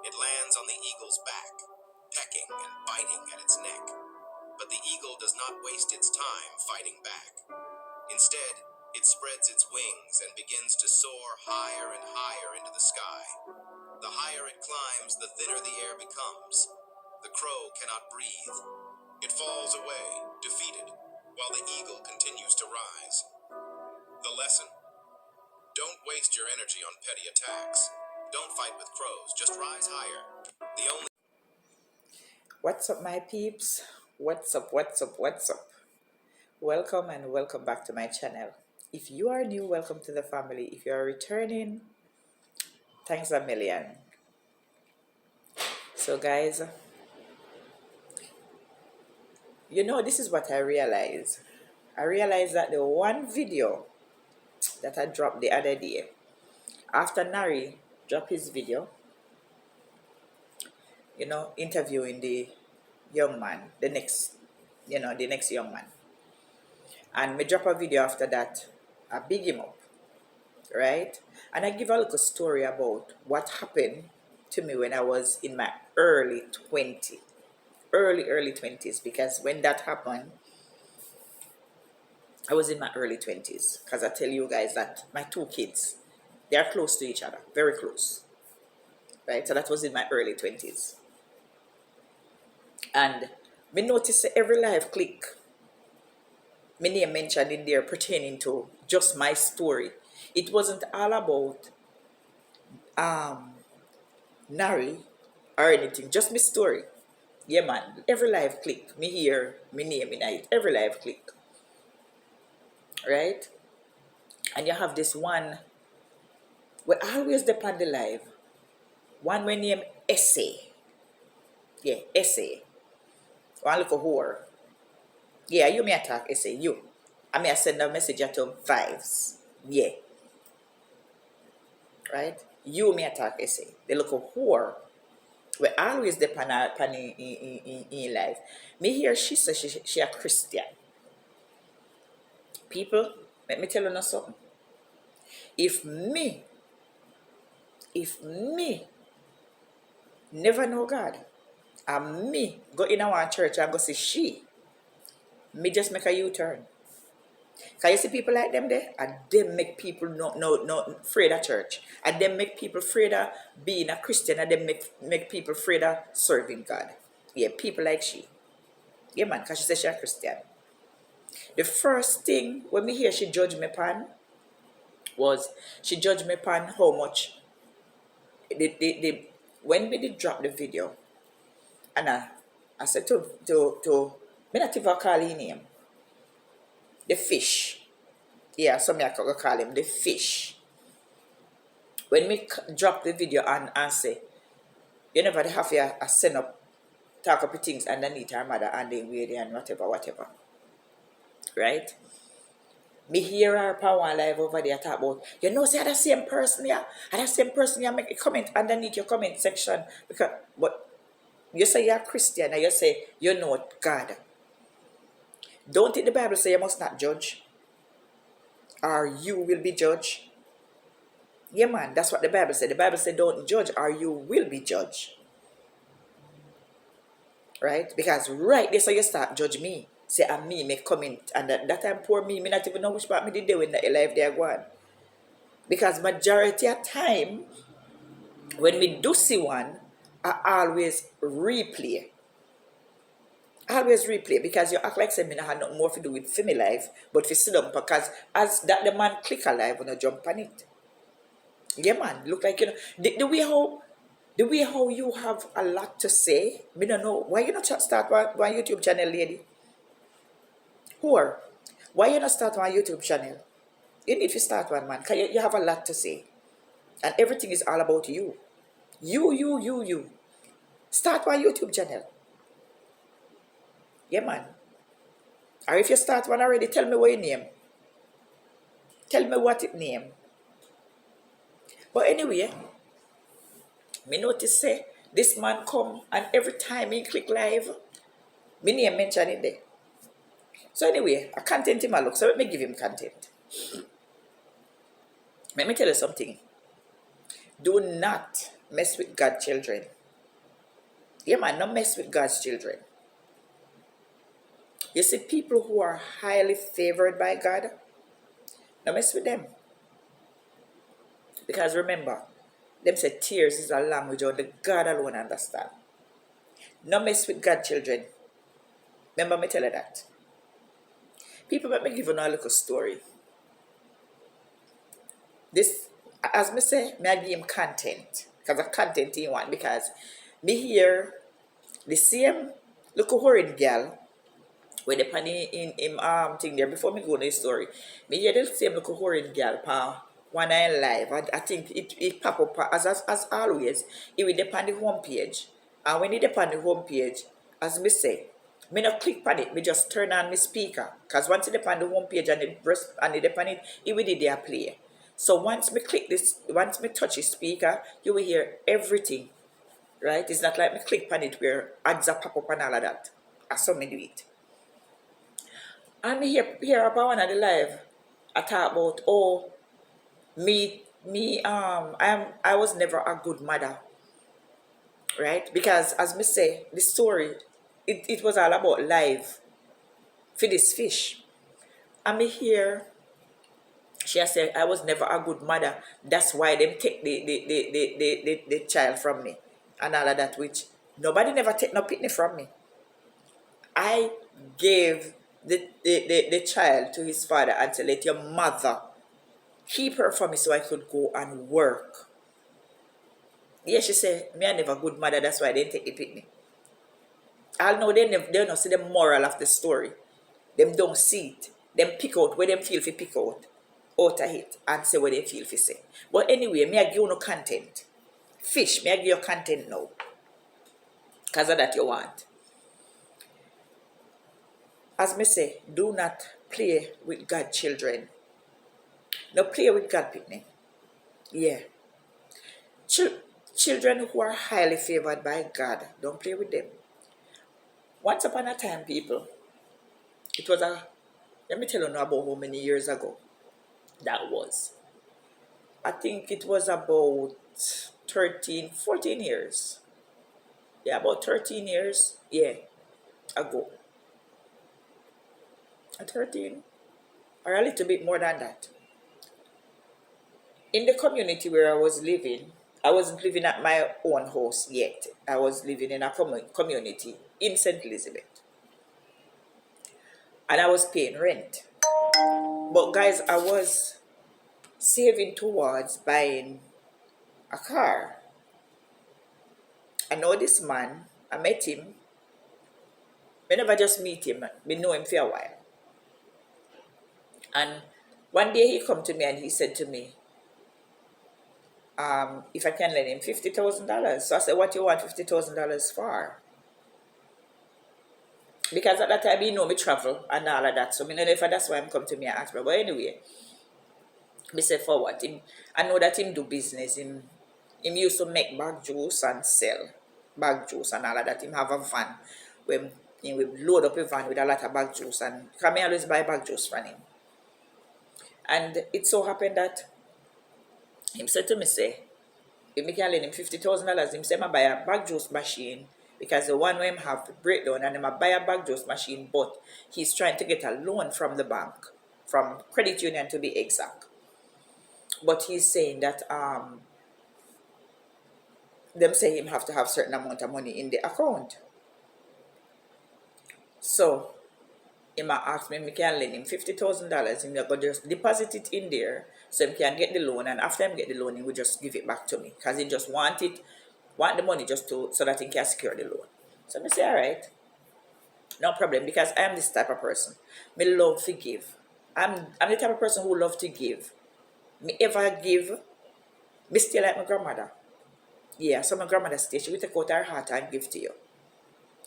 It lands on the eagle's back, pecking and biting at its neck. But the eagle does not waste its time fighting back. Instead, it spreads its wings and begins to soar higher and higher into the sky. The higher it climbs, the thinner the air becomes. The crow cannot breathe. It falls away, defeated, while the eagle continues to rise. The lesson: don't waste your energy on petty attacks. Don't fight with crows, just rise higher. The only What's up, my peeps? What's up? Welcome and welcome back to my channel. If you are new, welcome to the family. If you are returning, thanks a million. So guys, this is what I realized. I realized that the one video that I dropped the other day, after Nari dropped his video, interviewing the young man, the next young man. And me drop a video after that, I big him up, right? And I give a little story about what happened to me when I was in my early 20s, because when that happened, I was in my early 20s, because I tell you guys that my two kids, they are close to each other, very close, right? So that was in my early 20s. And me notice every live click, my name mentioned in there pertaining to just my story. It wasn't all about Nari or anything, just my story. Yeah, man, every live click, me hear my name in it, every live click, right? And you have this one, we always depend the live, one we name Essay. Yeah, Essay. One look a whore. Yeah, you may attack Essay, you. I may send a message to Vibes. Yeah. Right? You may attack Essay. They look a whore. We always depend upon in life. Me hear she says she a Christian. People, let me tell you something. If me never know God, and me go in our church and go see me just make a U-turn. Can you see people like them there? And them make people not afraid of church. And them make people afraid of being a Christian. And them make people afraid of serving God. Yeah, people like she. Yeah, man, because she says she's a Christian. The first thing when me hear she judge me upon was she judged me upon how much when we did drop the video, and I said to me not even call his name, the fish. Yeah, so me I could call him the fish. When me drop the video and say, you never have to send up, talk up things underneath her mother and then weird and whatever. Right? Me hear her power live over there talk about, say the same person here. And the same person here make a comment underneath your comment section. But you say you're a Christian and you say you know God. Don't the Bible say you must not judge? Or you will be judged? Yeah, man, that's what the Bible said. The Bible said don't judge or you will be judged. Right? Because right there, so you start judge me. Say, and me make comment. And that time, poor me not even know which part me did do in the life they are going. Because majority of time, when we do see one, I always replay. Because you act like say me not have nothing more to do with family life, but for sit down because as that the man click a live when you jump on it. Yeah, man, look like the way how you have a lot to say. Me don't know why you not start one YouTube channel, lady. Whore, why you not start one YouTube channel? You need to start one, man, because you have a lot to say. And everything is all about you. You. Start one YouTube channel. Yeah, man. Or if you start one already, tell me what your name. Tell me what it name. But anyway, me notice say, this man come and every time he click live, me name mention it there. So anyway, I content him a look, so let me give him content. Let me tell you something. Do not mess with God's children. Yeah, man, don't mess with God's children. You see, people who are highly favored by God, don't mess with them. Because remember, them say tears is a language only God alone understand. No mess with God children. Remember me tell you that. People let me give you a little story. This, as me say, me I give him content. Because the content he want. Because me hear the same little horrid girl when they pan in thing there before me go to the story. Me hear the same little horrid girl pa one I live. I think it pop up as always. It will depend the home page. And when it depend the home page, as me say, me not click on it, me just turn on my speaker. Cause once it depend the home page and it depend it will there play. So once me click this, once me touch the speaker, you will hear everything. Right? It's not like me click on it where ads are pop up and all of that. I saw me do it. And me hear about one of the live. I talk about I was never a good mother, right? Because as me say, the story it was all about life for this fish. And me hear she has said I was never a good mother. That's why them take the child from me and all of that, which nobody never take no pitney from me. I gave the child to his father and said, let your mother keep her for me so I could go and work. Yeah, she said, me I never good mother, that's why they didn't take the picnic. I know they don't see the moral of the story. Them don't see it. Them pick out where them feel for pick out of it and say what they feel for say. But anyway, me I give you no content. Fish, me I give you content now. Because of that you want. As me say, do not play with God children. No play with God picnic. Yeah. Children who are highly favored by God, don't play with them. Once upon a time, people, it was let me tell you now about how many years ago that was. I think it was about 13, 14 years. Yeah, about 13 years, yeah, ago. 13, or a little bit more than that. In the community where I was living, I wasn't living at my own house yet. I was living in a community in St. Elizabeth. And I was paying rent. But guys, I was saving towards buying a car. I know this man, I met him. I never just meet him, we know him for a while. And one day he come to me and he said to me, if I can lend him $50,000. So I said, what you want $50,000 for? Because at that time he know me travel and all of that. So I don't know if that's why I'm come to me and ask me. But anyway, me say for what? I know that him do business. Him used to make bag juice and sell bag juice and all of that. Him have a van where he will load up a van with a lot of bag juice and come always buy bag juice from him. And it so happened that him said to me, say, if me can lend him $50,000, him say I buy a bag juice machine because the one where him have breakdown and him buy a bag juice machine, but he's trying to get a loan from the bank, from credit union to be exact. But he's saying that them say him have to have certain amount of money in the account. So him asked me can lend him $50,000. Him go just deposit it in there so he can get the loan, and after him get the loan, he will just give it back to me because he just want the money just to so that he can secure the loan. So I say, all right, no problem, because I am this type of person. Me love to give. I'm the type of person who love to give. Me ever give, me still like my grandmother. Yeah, so my grandmother stay, she will take out her heart and give to you.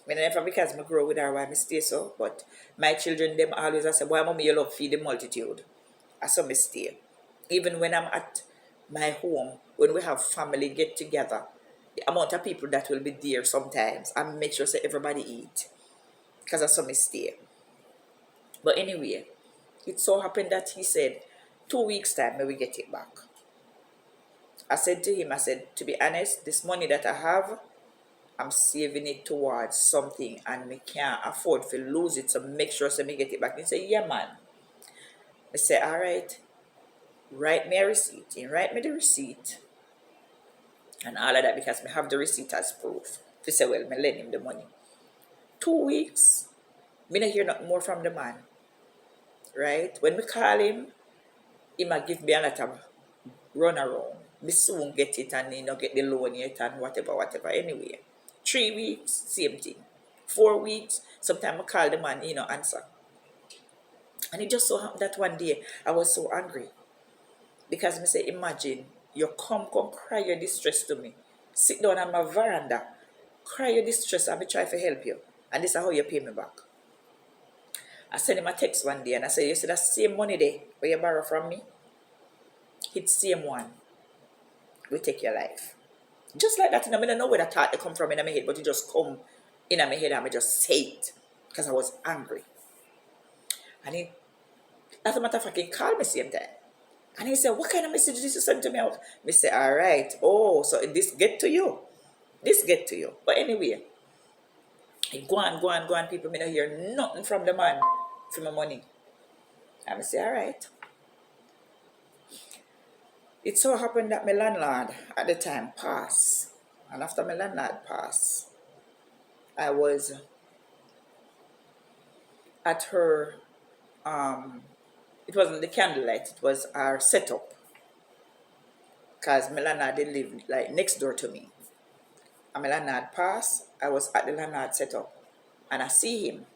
I never because I grow with her why I stay so, but my children them always I say, boy mommy you love feed the multitude. I saw me stay. Even when I'm at my home, when we have family get together, the amount of people that will be there sometimes, I make sure say everybody eat. Because I saw me stay. But anyway, it so happened that he said, 2 weeks time maybe get it back. I said to him, I said, to be honest, this money that I have, I'm saving it towards something and me can't afford to lose it, so make sure so me get it back. He say, yeah man. I say, all right, write me a receipt. He write me the receipt and all of that because me have the receipt as proof. He say, well, me lend him the money. 2 weeks, me not hear nothing more from the man. Right? When me call him, he might give me a lot of run around. Me soon get it and get the loan yet and whatever. Anyway. 3 weeks, same thing. 4 weeks, sometimes I call the man, answer. And it just so happened that one day I was so angry. Because me say, imagine, you come cry your distress to me. Sit down on my veranda, cry your distress and me try to help you. And this is how you pay me back. I sent him a text one day and I said, you see that same money there where you borrow from me? It's same one. We take your life. Just like that, I don't know where that thought come from in my head, but it just come in my head and I just say it. Because I was angry. And he, as a matter of fact, he called me same time. And he said, what kind of message did you send to me out? Me say, all right. Oh, so this get to you. This get to you. But anyway, he go on. People may not hear nothing from the man for my money. And I say, all right. It so happened that my landlord at the time passed. And after my landlord passed, I was at her, it wasn't the candlelight, it was our setup. Because my landlord did live like next door to me. And my landlord passed, I was at the landlord setup. And I see him.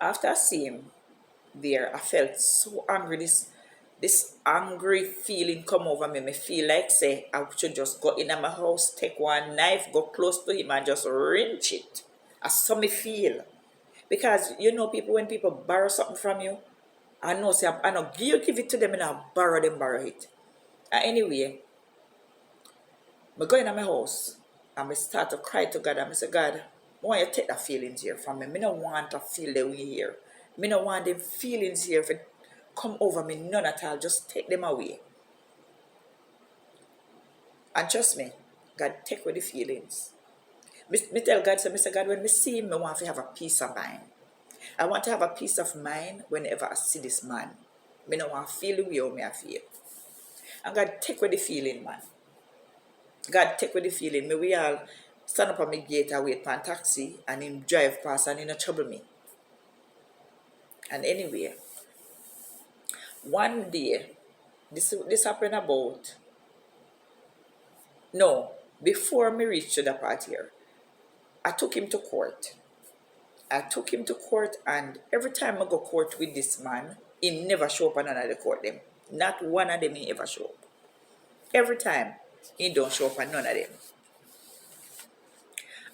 After I see him there, I felt so angry. This angry feeling come over me. Me feel like say I should just go in my house, take one knife, go close to him and just wrench it. I saw me feel. Because people, when people borrow something from you, I know say I know give it to them and I borrow it. Anyway, I go in my house and I start to cry to God and I say, God, I want you to take the feelings here from me. I don't want to feel the way here. I don't want them feelings here if it come over me, none at all. Just take them away. And trust me, God take away the feelings. Me tell God, say, God, when me see him, I want to have a peace of mind. I want to have a peace of mind whenever I see this man. I don't want to feel the way I feel. And God take away the feeling, man. God take away the feeling. Me we all stand up on my gate and wait for a taxi and him drive past and he not trouble me. And anyway, one day, this happened about, no, before me reach to the part here, I took him to court. And every time I go court with this man, he never show up on none of the court them. Not one of them he ever show up. Every time, he don't show up on none of them.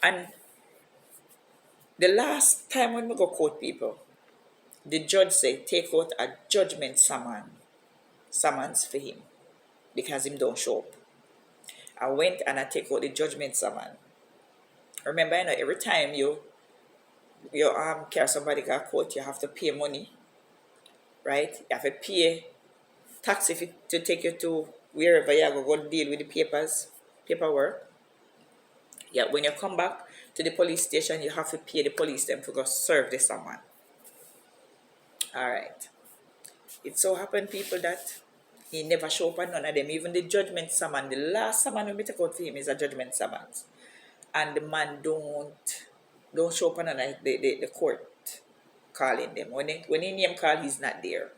And the last time when we go court people, the judge said take out a judgment summons for him because him don't show up. I went and I take out the judgment summons. Remember, every time you carry somebody to court, you have to pay money, right? You have to pay taxi to take you to wherever you go deal with the paperwork. Yeah, when you come back to the police station, you have to pay the police them to go serve the someone. All right. It so happened, people, that he never show up on none of them. Even the judgment summons, the last summons we take out for him is a judgment summons. And the man don't show up on none of the court calling them. When he name call, he's not there.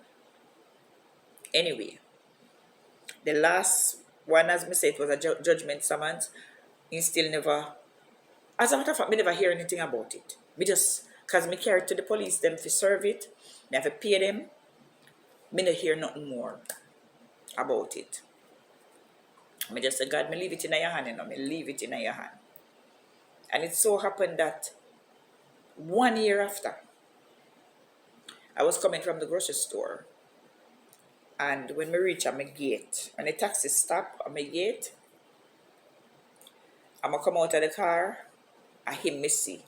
Anyway, the last one, as me said, was a judgment summons. He still never, as a matter of fact, me never hear anything about it. Me just, because me carry it to the police, them to serve it, me have to pay them, me not hear nothing more about it. Me just say, God, me leave it in your hand, me leave it in your hand. And it so happened that 1 year after, I was coming from the grocery store. And when we reach at my gate, when the taxi stop at my gate, I'm going to come out of the car, and him me see.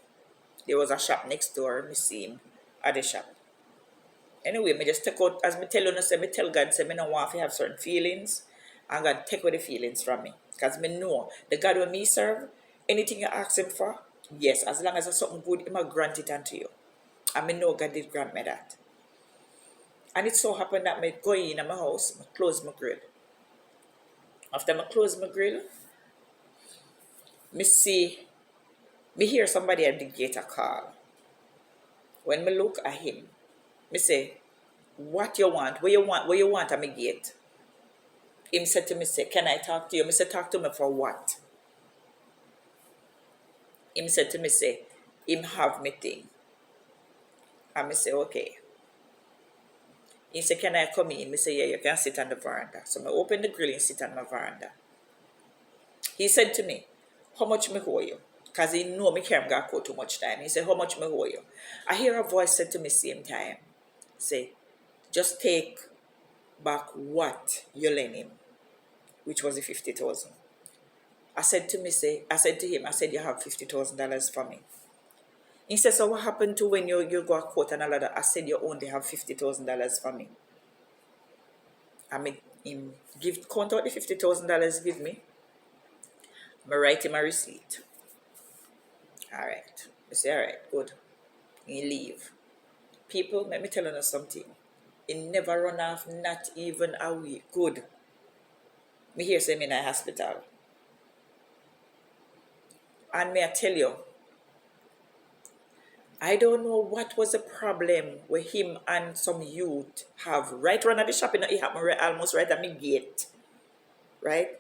There was a shop next door, me see him at the shop. Anyway, me just take out, as me tell you, me tell God, say me don't want to have certain feelings. and God take away the feelings from me. Because me know the God when me serve, anything you ask him for, yes, as long as it's something good, he might grant it unto you. And me know God did grant me that. And it so happened that me go in my house, I close my grill. After I close my grill, me hear somebody at the gate a call. When me look at him, me say, what you want? What you want at my gate? Him said to me, say, can I talk to you? Me say, talk to me for what? Him said to me, say, him have meeting. And me say, okay. He said, can I come in? Me say, yeah, you can sit on the veranda. So I open the grill and sit on my veranda. He said to me, how much me owe you? Because he know me can't go too much time. He said, how much me owe you? I hear a voice said to me same time, say, just take back what you lent him, which was the 50,000. I said to him, I said, you have $50,000 for me. He said, so what happened to when you go to court and all of that? I said, you only have $50,000 for me. I made him count out the $50,000 give me. I write him a receipt. All right. I say, all right, good. He leave. People, let me tell you something. He never run off, not even a week. Good. Me hear say me in a hospital. And may I tell you, I don't know what was the problem with him and some youth have right around at the shop. It happened almost right at me gate. Right?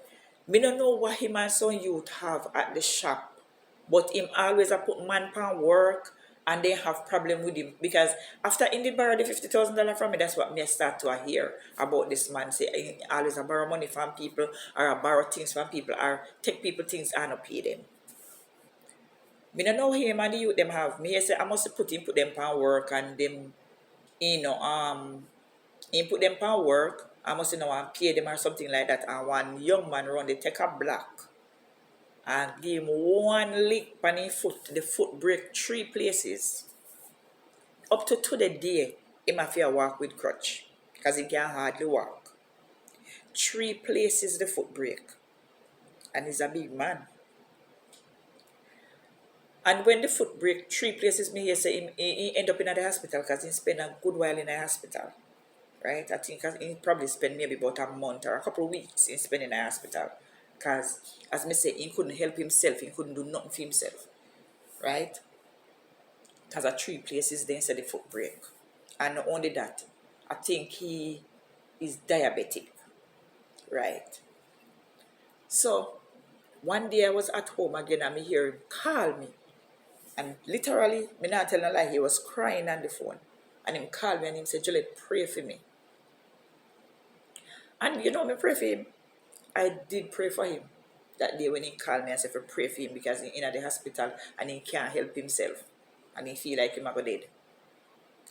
Me don't know what him and some youth have at the shop. But him always a put man pan work and they have problem with him. Because after he did borrow the $50,000 from me, that's what me start to hear about this man. Say he always a borrow money from people or a borrow things from people or take people things and not pay them. Me don't know him and the youth them have. Me say I must put them pan work and them, he put them pan work. I must pay them or something like that. And one young man run they take a block and give him one lick on his foot. The foot break 3 places. Up to the day, he might have to walk with crutch because he can hardly walk. 3 places the foot break. And he's a big man. And when the foot break 3 places, me here say he end up in the hospital because he spent a good while in the hospital. Right? I think he probably spent maybe about a month or a couple of weeks in spending in the hospital. Because, as me say, he couldn't help himself. He couldn't do nothing for himself. Right? Because at 3 places, they said the foot break. And not only that, I think he is diabetic. Right? So, one day I was at home again and me hear him call me. And literally, me not tell no lie, he was crying on the phone. And him called me and him said, Juliet, pray for me. And me pray for him. I did pray for him that day when he called me and said to pray for him because he's in the hospital and he can't help himself. And he feel like he might go dead.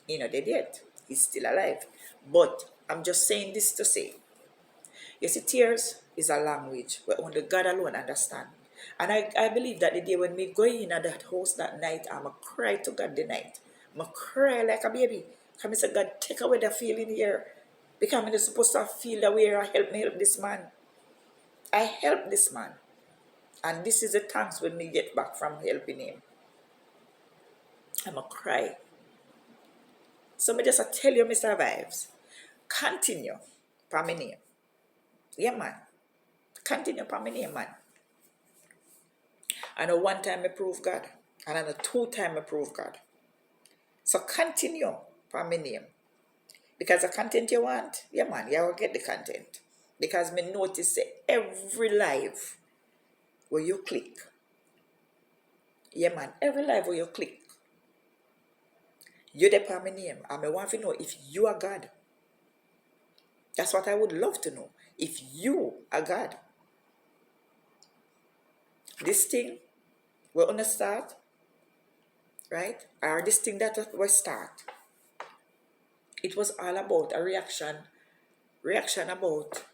They dead. He's still alive. But I'm just saying this to say, you see, tears is a language where only God alone understand. And I believe that the day when me go in at that house that night, I'm a cry to God the night. I'm a cry like a baby. Because I say, God, take away the feeling here. Because I'm supposed to feel that way or help this man. I help this man. And this is the thanks when me get back from helping him. I'm a cry. So me just tell you, Mr. Vibes, continue for my name. Yeah, man. Continue for my name, man. I know 1 time I prove God. And I know 2 time I prove God. So continue for my name. Because the content you want, yeah, man, you will get the content. Because me notice every live where you click, yeah, man, every live where you click, you're the for my name. And I want to know if you are God. That's what I would love to know. If you are God. This thing, we're going to start, right? Or this thing that we start. It was all about a reaction about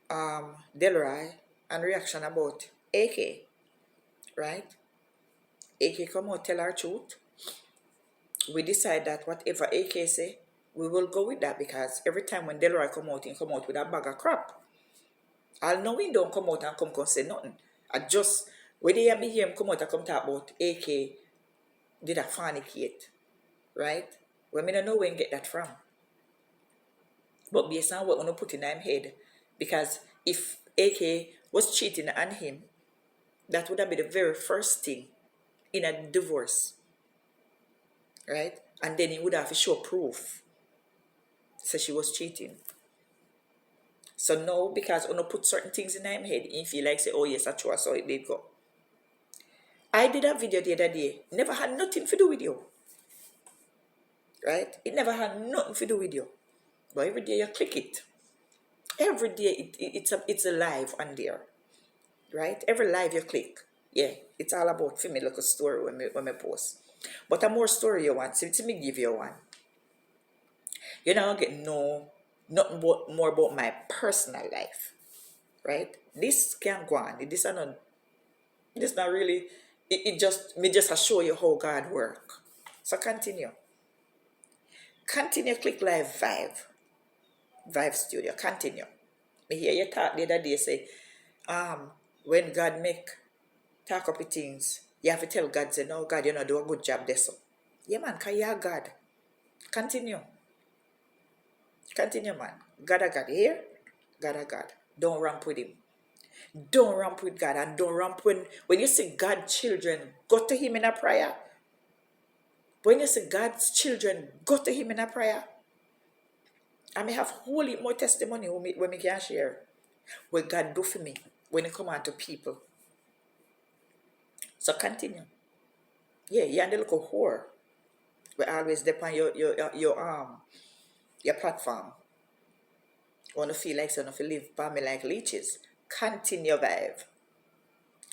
Delroy and reaction about AK, right? AK come out tell our truth. We decide that whatever AK say, we will go with that, because every time when Delroy come out, he come out with a bag of crap. I'll know he don't come out and come say nothing. I just, when they hear me hear him come out and come talk about AK did a fornicate, right? Well, me don't know where he get that from. But based on what we put in him head, because if AK was cheating on him, that would have been the very first thing in a divorce, right? And then he would have to show proof, so she was cheating. So now, because we put certain things in him head, he feel like say, oh yes, I true, I saw it did go. I did a video the other day, never had nothing to do with you, right? It never had nothing to do with you. But every day you click it. Every day it's a live on there, right? Every live you click, yeah, it's all about for me like a story when me post. But a more story you want, so me give you one. You're not gonna get nothing more about my personal life, right? This can go on. This not really. It just show you how God work. So continue. Continue. Click live Vibe Studio. Continue. Me hear you talk the other day say, when God make talk up with things, you have to tell God, say, no, God, you know, do a good job there. So, yeah, man, because you're God. Continue. Continue, man. God, here. God. Don't ramp with him. Don't ramp with God, and don't ramp when you say God's children, go to him in a prayer. When you say God's children, go to him in a prayer. I may have whole heap more testimony when we can share what God do for me when it come on to people. So continue. Yeah, you're the little whore. We always depend your platform. Want to feel like someone to live by me like leeches. Continue, Vibe.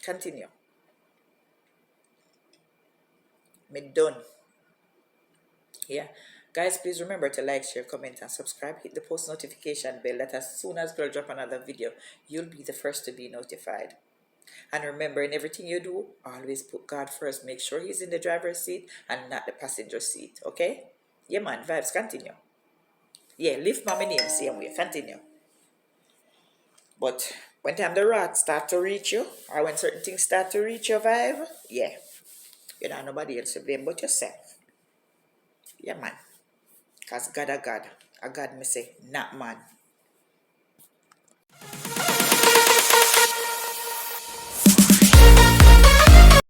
Continue. Me done. Yeah. Guys, please remember to like, share, comment, and subscribe. Hit the post notification bell that as soon as girl drop another video, you'll be the first to be notified. And remember, in everything you do, always put God first. Make sure he's in the driver's seat and not the passenger seat. Okay? Yeah, man. Vibes, continue. Yeah, lift my name same way. Continue. But when time the rats start to reach you, or when certain things start to reach your vibe, yeah, you don't have nobody else to blame but yourself. Yeah, man. Because God a God. A God, me say, not man.